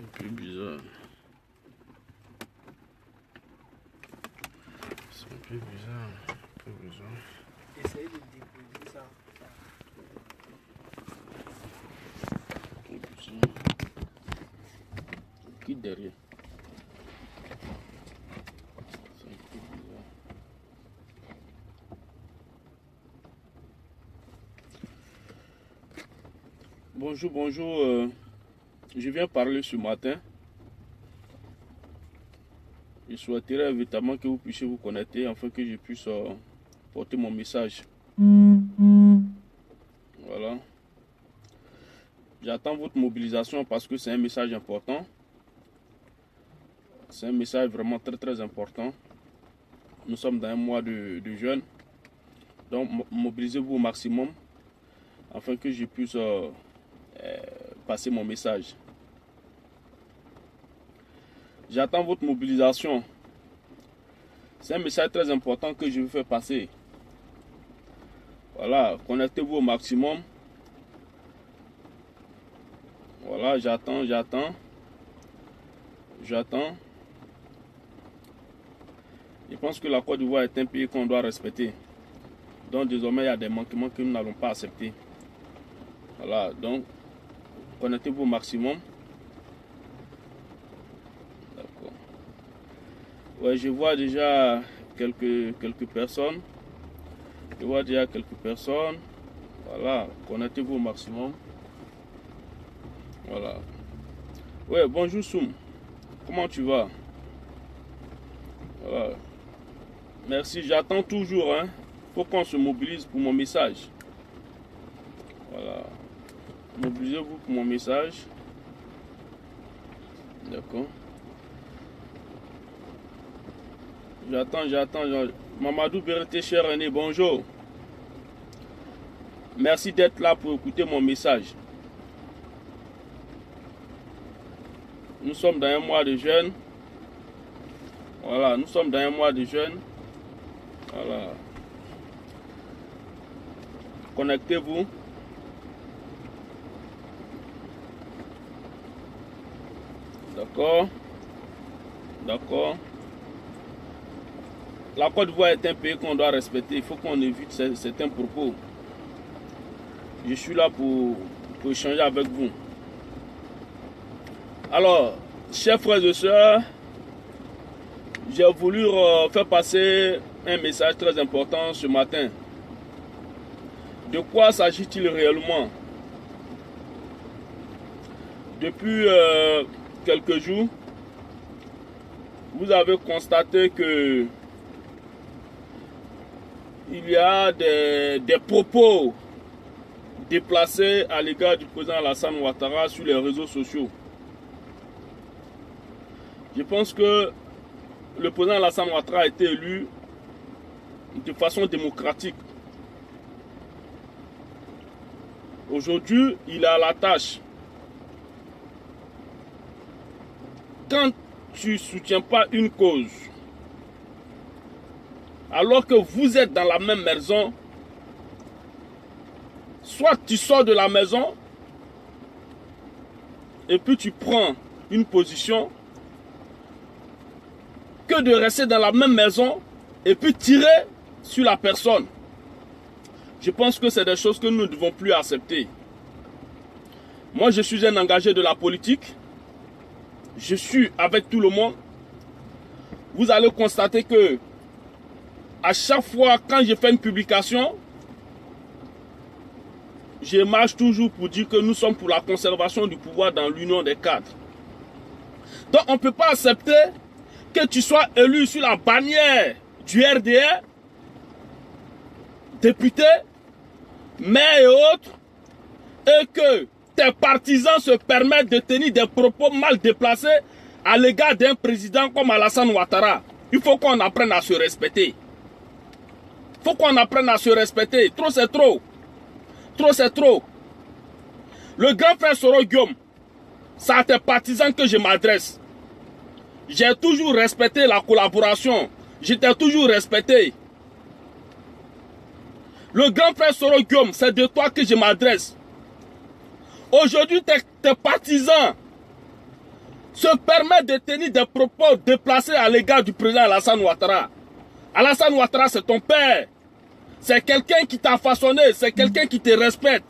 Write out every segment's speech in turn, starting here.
C'est un peu bizarre. C'est un peu bizarre. Un peu bizarre. Essayez de déposer ça. Un peu bizarre. Qui derrière? C'est un peu bizarre. Bonjour, bonjour. Je viens parler ce matin. Je souhaiterais évidemment que vous puissiez vous connecter afin que je puisse porter mon message. Voilà. J'attends votre mobilisation parce que c'est un message important. C'est un message vraiment très important. Nous sommes dans un mois de jeûne. Donc mobilisez-vous au maximum afin que je puisse passer mon message. J'attends votre mobilisation. C'est un message très important que je veux faire passer. Voilà, connectez-vous au maximum. Voilà, j'attends. Je pense que la Côte d'Ivoire est un pays qu'on doit respecter. Donc désormais, il y a des manquements que nous n'allons pas accepter. Voilà, donc connectez-vous au maximum. D'accord. Ouais, je vois déjà quelques personnes. Voilà, connectez-vous au maximum. Voilà. Ouais, bonjour Soum. Comment tu vas? Voilà. Merci, j'attends toujours. Faut qu'on se mobilise pour mon message. Voilà. Mobilisez-vous pour mon message. D'accord. J'attends. Mamadou Berté, cher René, bonjour. Merci d'être là pour écouter mon message. Nous sommes dans un mois de jeûne. Voilà, nous sommes dans un mois de jeûne. Voilà. Connectez-vous. D'accord. La Côte d'Ivoire est un pays qu'on doit respecter. Il faut qu'on évite certains propos. Je suis là pour échanger avec vous. Alors, chers frères et sœurs, j'ai voulu faire passer un message très important ce matin. De quoi s'agit-il réellement? Depuis quelques jours, vous avez constaté que il y a des propos déplacés à l'égard du président Alassane Ouattara sur les réseaux sociaux. Je pense que le président Alassane Ouattara a été élu de façon démocratique. Aujourd'hui, il est à la tâche. Quand tu ne soutiens pas une cause, alors que vous êtes dans la même maison, soit tu sors de la maison et puis tu prends une position, que de rester dans la même maison et puis tirer sur la personne. Je pense que c'est des choses que nous ne devons plus accepter. Moi, je suis un engagé de la politique. Je suis avec tout le monde. Vous allez constater que à chaque fois quand je fais une publication, je marche toujours pour dire que nous sommes pour la conservation du pouvoir dans l'union des cadres. Donc on ne peut pas accepter que tu sois élu sur la bannière du RDR, député, maire et autres, et que tes partisans se permettent de tenir des propos mal déplacés à l'égard d'un président comme Alassane Ouattara. Il faut qu'on apprenne à se respecter. Il faut qu'on apprenne à se respecter. Trop c'est trop. Trop c'est trop. Le grand frère Soro Guillaume, c'est à tes partisans que je m'adresse. J'ai toujours respecté la collaboration. Je t'ai toujours respecté. Le grand frère Soro Guillaume, c'est de toi que je m'adresse. Aujourd'hui, tes partisans se permet de tenir des propos déplacés à l'égard du président Alassane Ouattara. Alassane Ouattara, c'est ton père. C'est quelqu'un qui t'a façonné, c'est quelqu'un qui te respecte.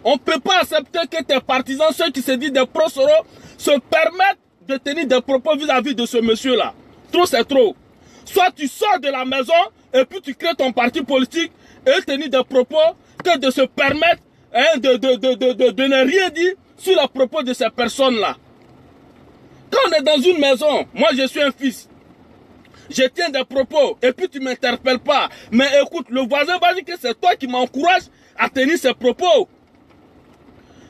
On ne peut pas accepter que tes partisans, ceux qui se disent des pro-Soro, se permettent de tenir des propos vis-à-vis de ce monsieur-là. Trop, c'est trop. Soit tu sors de la maison et puis tu crées ton parti politique et tenir des propos que de se permettre de ne rien dire sur les propos de ces personnes-là. Quand on est dans une maison, moi je suis un fils, je tiens des propos et puis tu ne m'interpelles pas. Mais écoute, le voisin va dire que c'est toi qui m'encourage à tenir ces propos.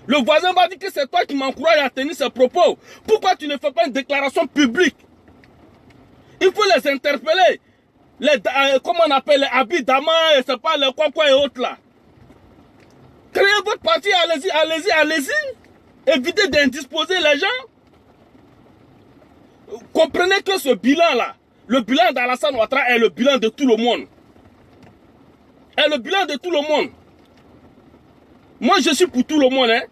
Le voisin va dire que c'est toi qui m'encourage à tenir ces propos. Pourquoi tu ne fais pas une déclaration publique? Il faut les interpeller. Comment on appelle les habits d'Ama et c'est pas les quoi et autres là. Créez votre parti, allez-y, allez-y, allez-y. Évitez d'indisposer les gens. Comprenez que ce bilan-là, le bilan d'Alassane Ouattara est le bilan de tout le monde. Est le bilan de tout le monde. Moi, je suis pour tout le monde. Hein.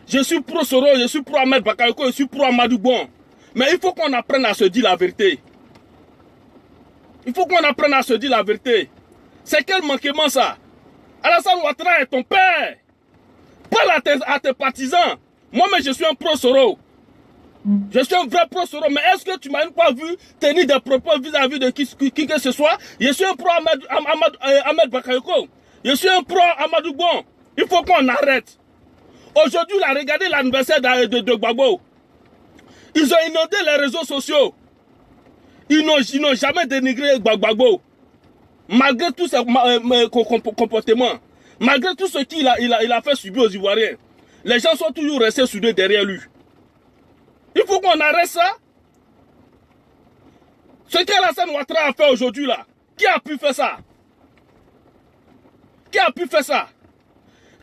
Je suis pro Soro, je suis pro Ahmed Bakayoko, je suis pro Amadou Bon. Mais il faut qu'on apprenne à se dire la vérité. Il faut qu'on apprenne à se dire la vérité. C'est quel manquement ça? Alassane Ouattara est ton père. Parle à tes partisans. Moi-même, je suis un pro Soro. Je suis un vrai pro Soro. Mais est-ce que tu m'as une fois vu tenir des propos vis-à-vis de qui que ce soit? Je suis un pro Ahmed Bakayoko. Je suis un pro Amadou Bon. Il faut qu'on arrête. Aujourd'hui, regardez l'anniversaire de Gbagbo. Ils ont inondé les réseaux sociaux. Ils n'ont jamais dénigré Gbagbo. Malgré tous ses comportements, malgré tout ce qu'il a fait subir aux Ivoiriens, les gens sont toujours restés soudés derrière lui. Il faut qu'on arrête ça. Ce qu'Alassane Ouattara a fait aujourd'hui là, qui a pu faire ça? Qui a pu faire ça?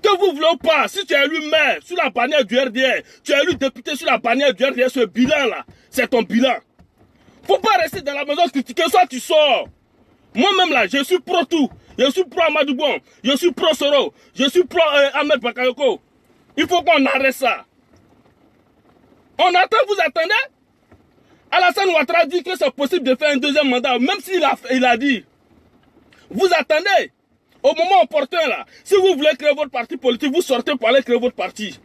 Que vous voulez ou pas, si tu es élu maire sur la bannière du RDR, tu es élu député sur la bannière du RDR, ce bilan-là, c'est ton bilan. Faut pas rester dans la maison critiquer, soit tu sors. Moi-même là, je suis pro tout. Je suis pro Amadou Bon, je suis pro Soro, je suis pro Ahmed Bakayoko. Il faut qu'on arrête ça. On attend, vous attendez? Alassane Ouattara dit que c'est possible de faire un deuxième mandat, même s'il a dit. Vous attendez. Au moment opportun là, si vous voulez créer votre parti politique, vous sortez pour aller créer votre parti.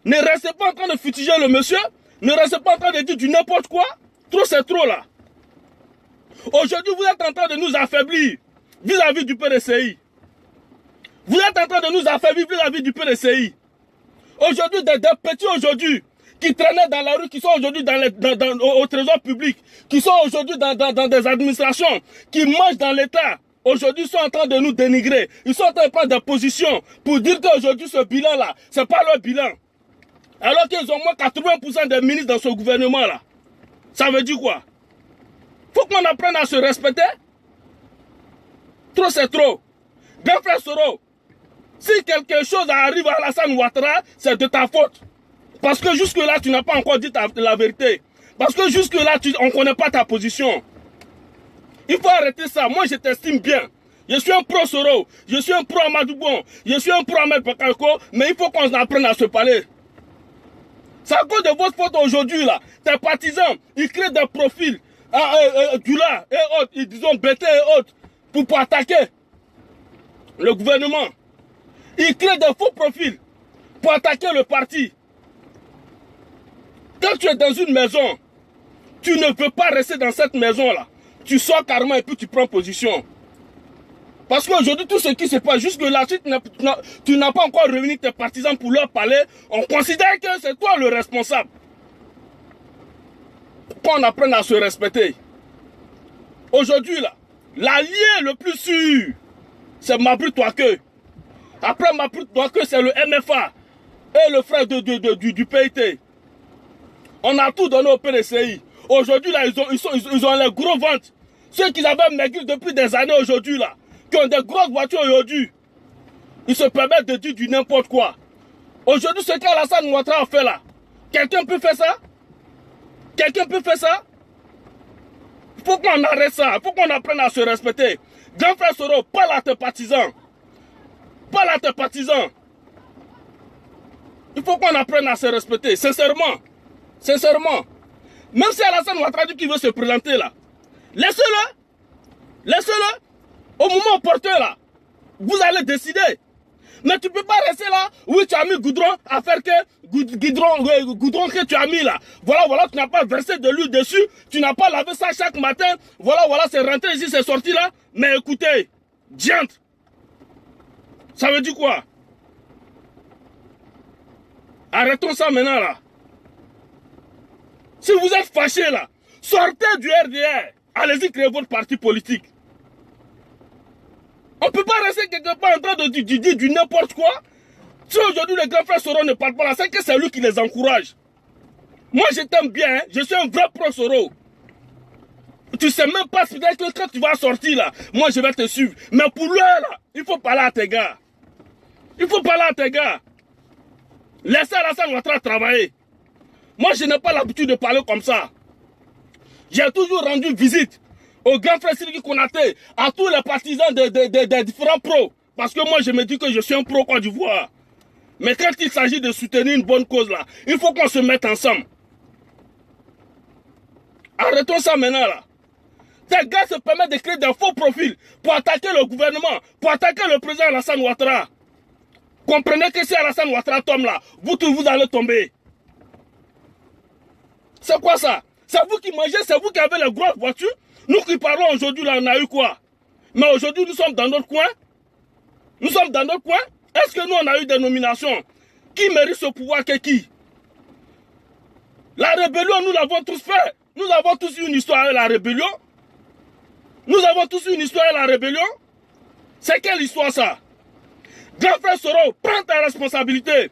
Ne restez pas en train de fustiger le monsieur, ne restez pas en train de dire du n'importe quoi. Trop c'est trop là. Aujourd'hui, vous êtes en train de nous affaiblir vis-à-vis du PDCI. Vous êtes en train de nous affaiblir vis-à-vis du PDCI. Aujourd'hui, des petits aujourd'hui qui traînaient dans la rue, qui sont aujourd'hui au trésor public, qui sont aujourd'hui dans des administrations, qui mangent dans l'État. Aujourd'hui, ils sont en train de nous dénigrer. Ils sont en train de prendre des positions pour dire qu'aujourd'hui, ce bilan-là, ce n'est pas leur bilan. Alors qu'ils ont moins 80% des ministres dans ce gouvernement-là. Ça veut dire quoi? Il faut qu'on apprenne à se respecter. Trop, c'est trop. Grand frère Soro, si quelque chose arrive à Alassane Ouattara, c'est de ta faute. Parce que jusque-là, tu n'as pas encore dit la vérité. Parce que jusque-là, on ne connaît pas ta position. Il faut arrêter ça. Moi, je t'estime bien. Je suis un pro Soro. Je suis un pro Amadou Bon. Je suis un pro Ahmed Bakayoko. Mais il faut qu'on apprenne à se parler. C'est à cause de votre faute aujourd'hui, là. Tes partisans, ils créent des profils. Dula et autres. Ils disent Bété et autres. Pour attaquer le gouvernement. Ils créent des faux profils. Pour attaquer le parti. Quand tu es dans une maison, tu ne peux pas rester dans cette maison-là. Tu sors carrément et puis tu prends position. Parce qu'aujourd'hui, tout ce qui se passe, jusque-là, tu n'as pas encore réuni tes partisans pour leur parler. On considère que c'est toi le responsable. Qu'on apprenne à se respecter. Aujourd'hui, là, l'allié le plus sûr, c'est Mabry Touake. Après Mabry Touake, c'est le MFA et le frère du PIT. On a tout donné au PDCI. Aujourd'hui, là, ils ont les gros ventes. Ceux qui avaient maigri depuis des années aujourd'hui, là, qui ont des grosses voitures aujourd'hui, ils se permettent de dire du n'importe quoi. Aujourd'hui, ce qu'Alassane Ouattara a fait là, quelqu'un peut faire ça? Quelqu'un peut faire ça? Il faut qu'on arrête ça. Il faut qu'on apprenne à se respecter. Grand frère Soro, parle à tes partisans. Parle à tes partisans. Il faut qu'on apprenne à se respecter, sincèrement. Sincèrement. Même si Alassane Ouattara dit qu'il veut se présenter là, laissez-le. Laissez-le. Au moment opportun là, vous allez décider. Mais tu ne peux pas rester là, oui tu as mis goudron à faire que goudron que tu as mis là. Voilà, tu n'as pas versé de l'huile dessus, tu n'as pas lavé ça chaque matin. Voilà, c'est rentré ici, c'est sorti là. Mais écoutez, diantre, ça veut dire quoi? Arrêtons ça maintenant là. Si vous êtes fâché là, sortez du RDR. Allez-y créer votre parti politique. On ne peut pas rester quelque part en train de dire du n'importe quoi. Si aujourd'hui les grands frères Soro ne parlent pas là, c'est que c'est lui qui les encourage. Moi je t'aime bien, hein? Je suis un vrai pro Soro. Tu sais même pas peut-être que quand tu vas sortir là, moi je vais te suivre. Mais pour l'heure là, il faut parler à tes gars. Il faut parler à tes gars. Laissez Alassane Ouattara travailler. Moi je n'ai pas l'habitude de parler comme ça. J'ai toujours rendu visite au grand frère Sidiki Konaté, à tous les partisans des différents pros. Parce que moi, je me dis que je suis un pro Côte d'Ivoire. Mais quand il s'agit de soutenir une bonne cause là, il faut qu'on se mette ensemble. Arrêtons ça maintenant là. Ces gars se permettent de créer des faux profils pour attaquer le gouvernement, pour attaquer le président Alassane Ouattara. Comprenez que si Alassane Ouattara tombe là, vous tous vous allez tomber. C'est quoi ça? C'est vous qui mangez, c'est vous qui avez les grosses voitures. Nous qui parlons aujourd'hui, là, on a eu quoi? Mais aujourd'hui, nous sommes dans notre coin. Nous sommes dans notre coin. Est-ce que nous, on a eu des nominations? Qui mérite ce pouvoir que qui? La rébellion, nous l'avons tous fait. Nous avons tous eu une histoire avec la rébellion. Nous avons tous eu une histoire avec la rébellion. C'est quelle histoire ça? Grand frère Soro, prends ta responsabilité.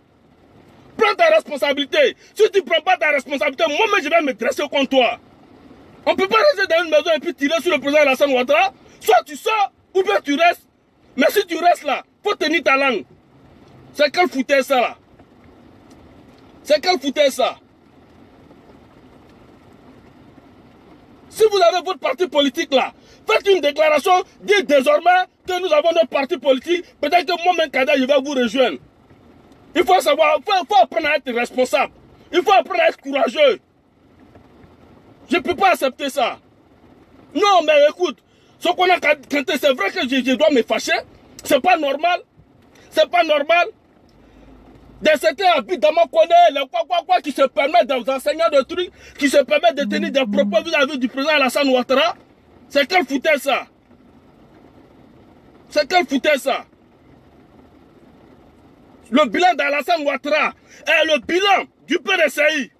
Prends ta responsabilité. Si tu ne prends pas ta responsabilité, moi-même, je vais me dresser contre toi. On ne peut pas rester dans une maison et puis tirer sur le président Alassane Ouattara. Soit tu sors, ou bien tu restes. Mais si tu restes là, il faut tenir ta langue. C'est quel foutaise ça là? C'est quel foutaise ça? Si vous avez votre parti politique là, faites une déclaration, dites désormais que nous avons notre parti politique. Peut-être que moi-même, Kada, je vais vous rejoindre. Il faut savoir, il faut apprendre à être responsable. Il faut apprendre à être courageux. Je ne peux pas accepter ça. Non, mais écoute, ce qu'on a canté, c'est vrai que je dois me fâcher. C'est pas normal. C'est pas normal. Des certains évidemment connaissent les quoi qui se permettent d'enseigner des trucs, qui se permettent de tenir des propos vis-à-vis du président Alassane Ouattara. C'est quel foutaise ça? C'est quel foutaise ça? Le bilan d'Alassane Ouattara est le bilan du PDCI.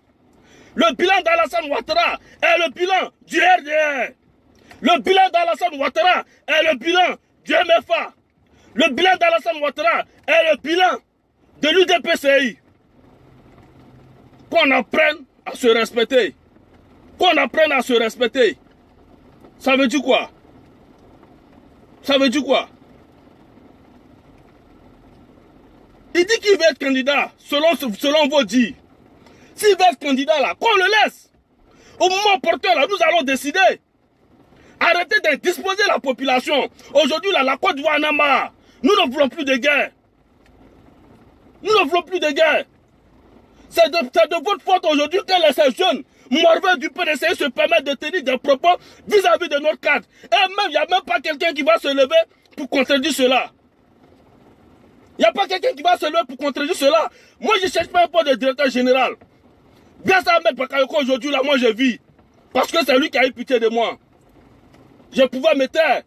Le bilan d'Alassane Ouattara est le bilan du RDR. Le bilan d'Alassane Ouattara est le bilan du MFA. Le bilan d'Alassane Ouattara est le bilan de l'UDPCI. Qu'on apprenne à se respecter. Qu'on apprenne à se respecter. Ça veut dire quoi? Ça veut dire quoi? Il dit qu'il veut être candidat, selon vos dires. S'il veut être candidat là, qu'on le laisse. Au moment opportun là, nous allons décider. Arrêtez d'indisposer la population. Aujourd'hui là, la Côte d'Ivoire en a marre. Nous ne voulons plus de guerre. Nous ne voulons plus de guerre. C'est de votre faute aujourd'hui que ces jeunes morveux du PDC se permettent de tenir des propos vis-à-vis de notre cadre. Et même, il n'y a même pas quelqu'un qui va se lever pour contredire cela. Il n'y a pas quelqu'un qui va se lever pour contredire cela. Moi, je ne cherche pas un poste de directeur général. Grâce à Ahmed Bakayoko aujourd'hui, là, moi, je vis. Parce que c'est lui qui a eu pitié de moi. Je pouvais me taire.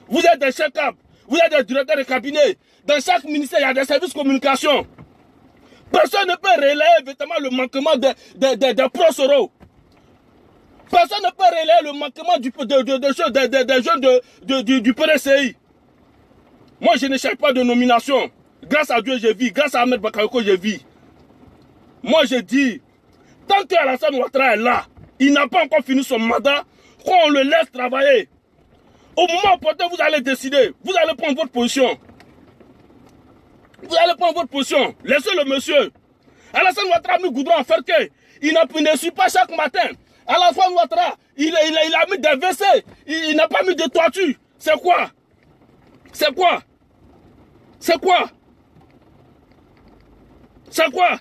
Vous êtes des chefs-cap. Vous êtes des directeurs de cabinet. Dans chaque ministère, il y a des services de communication. Personne ne peut relayer évidemment le manquement des pro-Soro. Personne ne peut relayer le manquement des jeunes du PDCI. Moi, je ne cherche pas de nomination. Grâce à Dieu, je vis. Grâce à Ahmed Bakayoko, je vis. Moi, je dis, tant que Alassane Ouattara est là, il n'a pas encore fini son mandat, qu'on le laisse travailler. Au moment opportun, vous allez décider. Vous allez prendre votre position. Vous allez prendre votre position. Laissez le monsieur. Alassane Ouattara a mis goudron à faire que il ne suit pas chaque matin. Alassane Ouattara, il a mis des WC. Il n'a pas mis de toiture. C'est quoi? C'est quoi? C'est quoi? C'est quoi?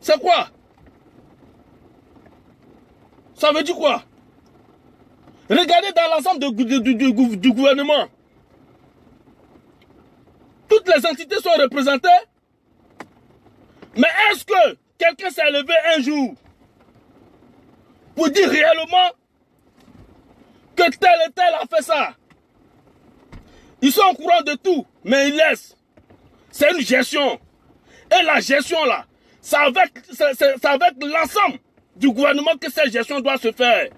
C'est quoi? Ça veut dire quoi? Regardez dans l'ensemble du gouvernement. Toutes les entités sont représentées. Mais est-ce que quelqu'un s'est levé un jour pour dire réellement que tel et tel a fait ça? Ils sont au courant de tout, mais ils laissent. C'est une gestion. Et la gestion là, c'est avec l'ensemble du gouvernement que cette gestion doit se faire.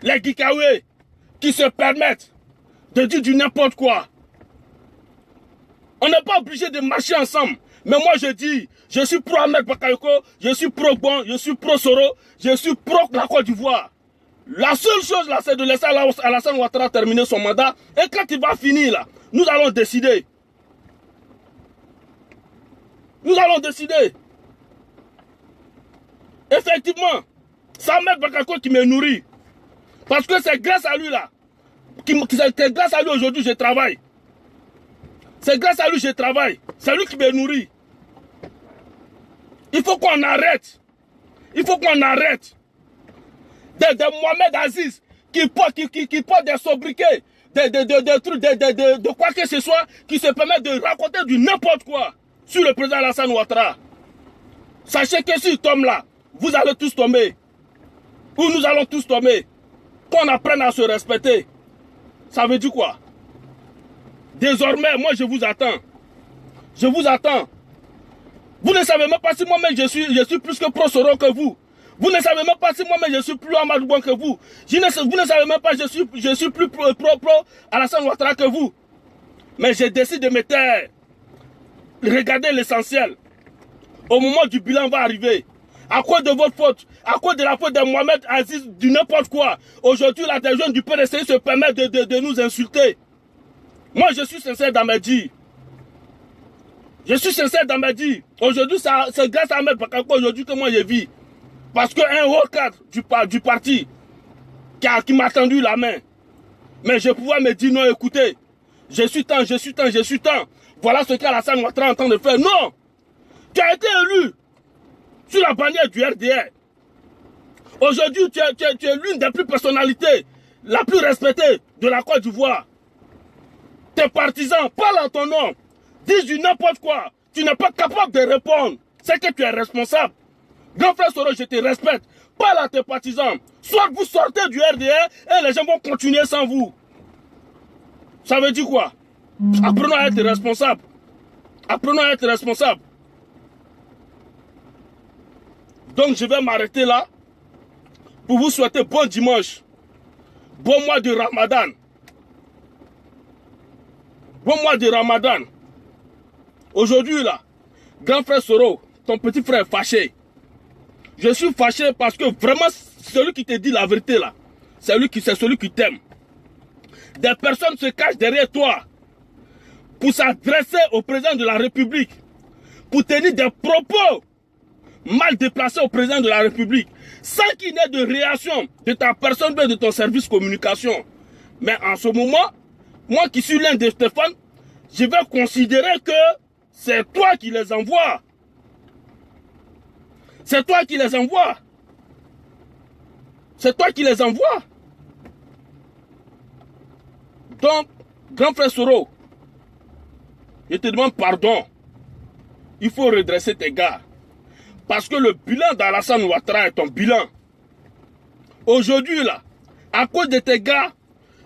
Les Gikawe qui se permettent de dire du n'importe quoi. On n'est pas obligé de marcher ensemble. Mais moi je dis, je suis pro Ahmed Bakayoko, je suis pro Bon, je suis pro Soro, je suis pro la Côte d'Ivoire. La seule chose là, c'est de laisser Alassane Ouattara terminer son mandat. Et quand il va finir là, nous allons décider. Nous allons décider. Effectivement, c'est Ahmed Bakayoko qui me nourrit. Parce que c'est grâce à lui là, c'est grâce à lui aujourd'hui je travaille. C'est grâce à lui que je travaille. C'est lui qui me nourrit. Il faut qu'on arrête. Il faut qu'on arrête. De Mohamed Aziz qui porte des sobriquets, de quoi que ce soit, qui se permet de raconter du n'importe quoi sur le président Alassane Ouattara. Sachez que si tombe là, vous allez tous tomber. Ou nous allons tous tomber. Qu'on apprenne à se respecter. Ça veut dire quoi? Désormais, moi je vous attends. Je vous attends. Vous ne savez même pas si moi-même je suis plus que pro Soro que vous. Vous ne savez même pas si moi-même je suis plus Amadou Bon que vous. Vous ne savez même pas je suis plus pro Alassane Ouattara que vous. Mais je décide de me taire. Regardez l'essentiel. Au moment du bilan va arriver. À cause de votre faute, à cause de la faute de Mohamed Aziz, du n'importe quoi. Aujourd'hui, la jeunes du PDC se permet de nous insulter. Moi, je suis sincère dans mes dires. Je suis sincère dans mes dires. Aujourd'hui, c'est grâce à Ahmed Bakayoko aujourd'hui que moi je vis. Parce qu'un haut cadre du parti qui m'a tendu la main. Mais je pouvais me dire non, écoutez, je suis temps. Voilà ce qu'Alassane Ouattara est en train de faire. Non! Tu as été élu sur la bannière du RDR. Aujourd'hui, tu es l'une des plus personnalités, la plus respectée de la Côte d'Ivoire. Tes partisans parlent en ton nom, disent du n'importe quoi. Tu n'es pas capable de répondre. C'est que tu es responsable. Grand frère Soro, je te respecte. Parle à tes partisans. Soit vous sortez du RDR et les gens vont continuer sans vous. Ça veut dire quoi? Apprenons à être responsables. Apprenons à être responsables. Donc je vais m'arrêter là pour vous souhaiter bon dimanche. Bon mois de Ramadan. Bon mois de Ramadan. Aujourd'hui là, grand frère Soro, ton petit frère est fâché. Je suis fâché parce que vraiment, celui qui te dit la vérité là, c'est celui qui t'aime. Des personnes se cachent derrière toi pour s'adresser au président de la République, pour tenir des propos mal déplacés au président de la République, sans qu'il n'ait de réaction de ta personne, de ton service communication. Mais en ce moment, moi qui suis l'un de Stéphane, je vais considérer que c'est toi qui les envoies. C'est toi qui les envoies. C'est toi qui les envoies. Donc, grand frère Soro, je te demande pardon. Il faut redresser tes gars. Parce que le bilan d'Alassane Ouattara est ton bilan. Aujourd'hui, là, à cause de tes gars,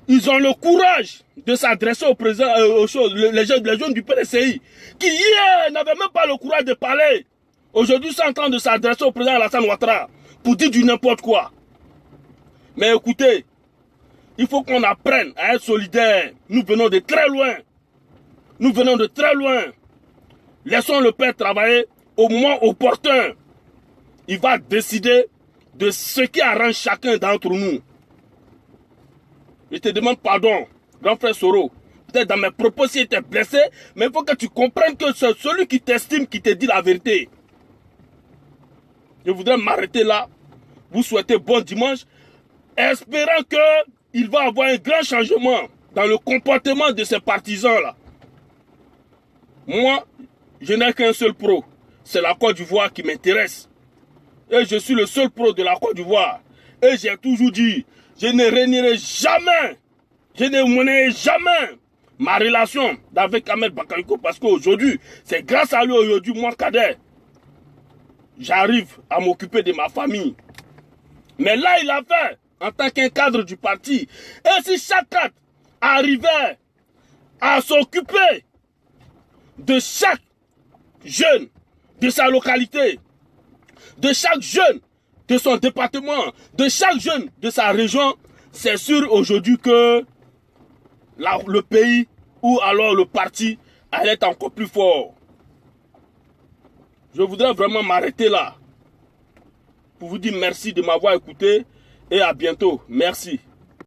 ils ont le courage de s'adresser au président, aux choses, les jeunes du PDCI, qui hier n'avaient même pas le courage de parler. Aujourd'hui, ils sont en train de s'adresser au président Alassane Ouattara pour dire du n'importe quoi. Mais écoutez, il faut qu'on apprenne à être solidaires. Nous venons de très loin. Nous venons de très loin. Laissons le père travailler au moment opportun. Il va décider de ce qui arrange chacun d'entre nous. Je te demande pardon, grand frère Soro. Peut-être dans mes propos si j'étais blessé, mais il faut que tu comprennes que c'est celui qui t'estime qui te dit la vérité. Je voudrais m'arrêter là. Vous souhaitez bon dimanche. Espérant qu'il va y avoir un grand changement dans le comportement de ces partisans-là. Moi, je n'ai qu'un seul pro. C'est la Côte d'Ivoire qui m'intéresse. Et je suis le seul pro de la Côte d'Ivoire. Et j'ai toujours dit, je ne réunirai jamais, je ne mènerai jamais ma relation avec Ahmed Bakayoko parce qu'aujourd'hui, c'est grâce à lui aujourd'hui, moi, Kader, j'arrive à m'occuper de ma famille. Mais là, il a fait en tant qu'un cadre du parti. Et si chaque cadre arrivait à s'occuper de chaque jeune de sa localité, de chaque jeune de son département, de chaque jeune de sa région, c'est sûr aujourd'hui que le pays ou alors le parti allait être encore plus fort. Je voudrais vraiment m'arrêter là pour vous dire merci de m'avoir écouté et à bientôt. Merci.